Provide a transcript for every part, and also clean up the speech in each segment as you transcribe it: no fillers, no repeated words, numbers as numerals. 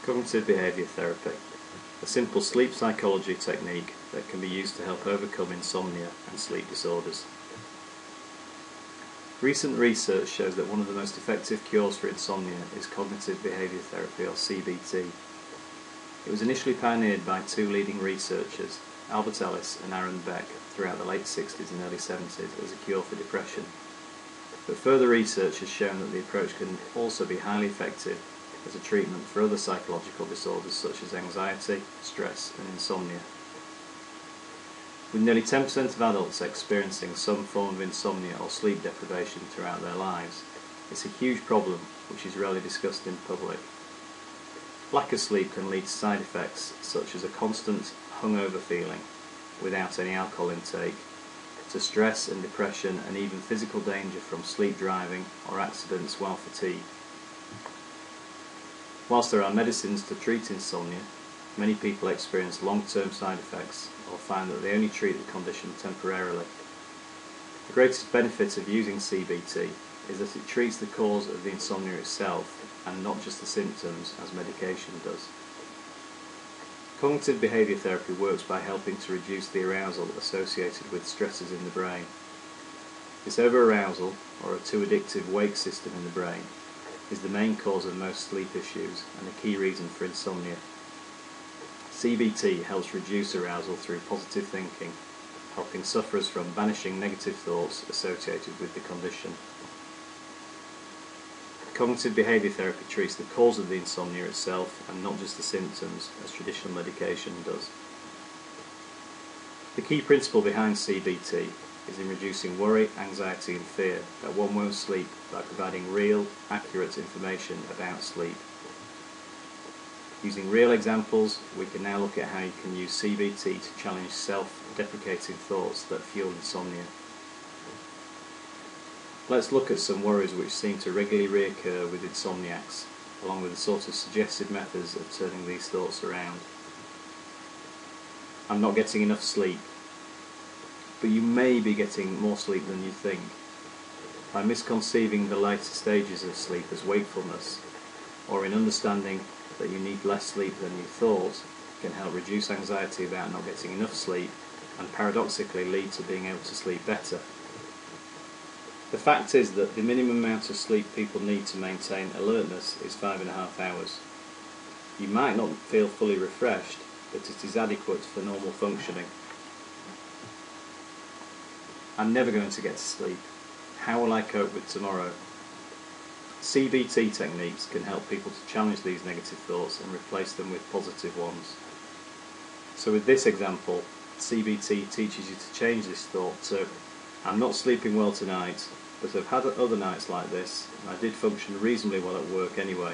Cognitive behaviour therapy, a simple sleep psychology technique that can be used to help overcome insomnia and sleep disorders. Recent research shows that one of the most effective cures for insomnia is cognitive behaviour therapy, or CBT. It was initially pioneered by two leading researchers, Albert Ellis and Aaron Beck, throughout the late 60s and early 70s as a cure for depression. But further research has shown that the approach can also be highly effective as a treatment for other psychological disorders such as anxiety, stress and insomnia. With nearly 10% of adults experiencing some form of insomnia or sleep deprivation throughout their lives, it's a huge problem which is rarely discussed in public. Lack of sleep can lead to side effects such as a constant hungover feeling without any alcohol intake, to stress and depression and even physical danger from sleep driving or accidents while fatigued. Whilst there are medicines to treat insomnia, many people experience long-term side effects or find that they only treat the condition temporarily. The greatest benefit of using CBT is that it treats the cause of the insomnia itself and not just the symptoms as medication does. Cognitive behaviour therapy works by helping to reduce the arousal associated with stresses in the brain. This over-arousal, or a too addictive wake system in the brain, is the main cause of most sleep issues and a key reason for insomnia. CBT helps reduce arousal through positive thinking, helping sufferers from banishing negative thoughts associated with the condition. Cognitive behaviour therapy treats the cause of the insomnia itself and not just the symptoms, as traditional medication does. The key principle behind CBT is in reducing worry, anxiety and fear that one won't sleep by providing real, accurate information about sleep. Using real examples, we can now look at how you can use CBT to challenge self-deprecating thoughts that fuel insomnia. Let's look at some worries which seem to regularly reoccur with insomniacs, along with the sort of suggested methods of turning these thoughts around. I'm not getting enough sleep. But you may be getting more sleep than you think. By misconceiving the later stages of sleep as wakefulness, or in understanding that you need less sleep than you thought, can help reduce anxiety about not getting enough sleep and paradoxically lead to being able to sleep better. The fact is that the minimum amount of sleep people need to maintain alertness is 5.5 hours. You might not feel fully refreshed, but it is adequate for normal functioning. I'm never going to get to sleep. How will I cope with tomorrow? CBT techniques can help people to challenge these negative thoughts and replace them with positive ones. So with this example, CBT teaches you to change this thought to, I'm not sleeping well tonight, but I've had other nights like this and I did function reasonably well at work anyway.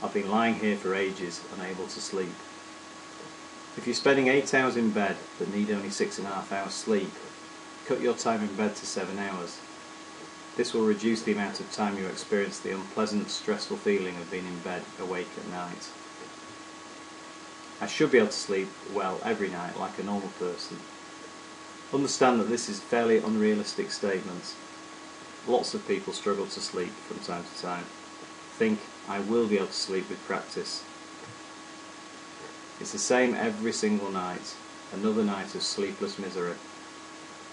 I've been lying here for ages, unable to sleep. If you're spending 8 hours in bed but need only 6.5 hours sleep, cut your time in bed to 7 hours. This will reduce the amount of time you experience the unpleasant, stressful feeling of being in bed, awake at night. I should be able to sleep well every night like a normal person. Understand that this is a fairly unrealistic statement. Lots of people struggle to sleep from time to time. Think, I will be able to sleep with practice. It's the same every single night, another night of sleepless misery.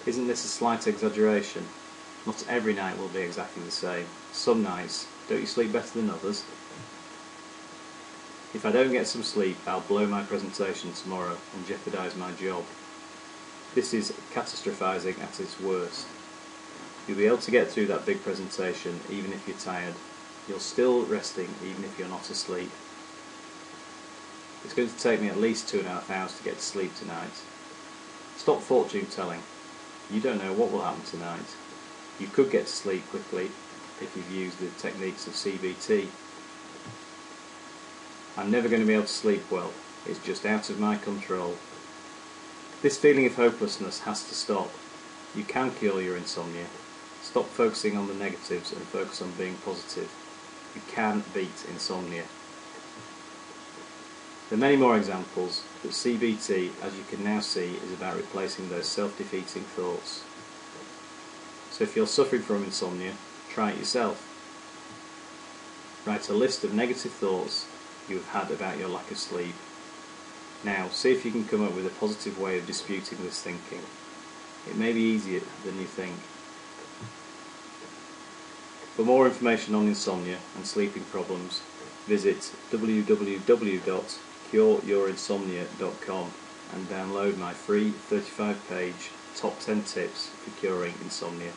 Isn't this a slight exaggeration? Not every night will be exactly the same. Some nights, don't you sleep better than others? If I don't get some sleep, I'll blow my presentation tomorrow and jeopardise my job. This is catastrophizing at its worst. You'll be able to get through that big presentation even if you're tired. You're still resting even if you're not asleep. It's going to take me at least 2.5 hours to get to sleep tonight. Stop fortune telling. You don't know what will happen tonight. You could get to sleep quickly if you've used the techniques of CBT. I'm never going to be able to sleep well. It's just out of my control. This feeling of hopelessness has to stop. You can cure your insomnia. Stop focusing on the negatives and focus on being positive. You can beat insomnia. There are many more examples, but CBT, as you can now see, is about replacing those self-defeating thoughts. So if you're suffering from insomnia, try it yourself. Write a list of negative thoughts you have had about your lack of sleep. Now, see if you can come up with a positive way of disputing this thinking. It may be easier than you think. For more information on insomnia and sleeping problems, visit www.cureyourinsomnia.com and download my free 35-page Top 10 Tips for Curing Insomnia.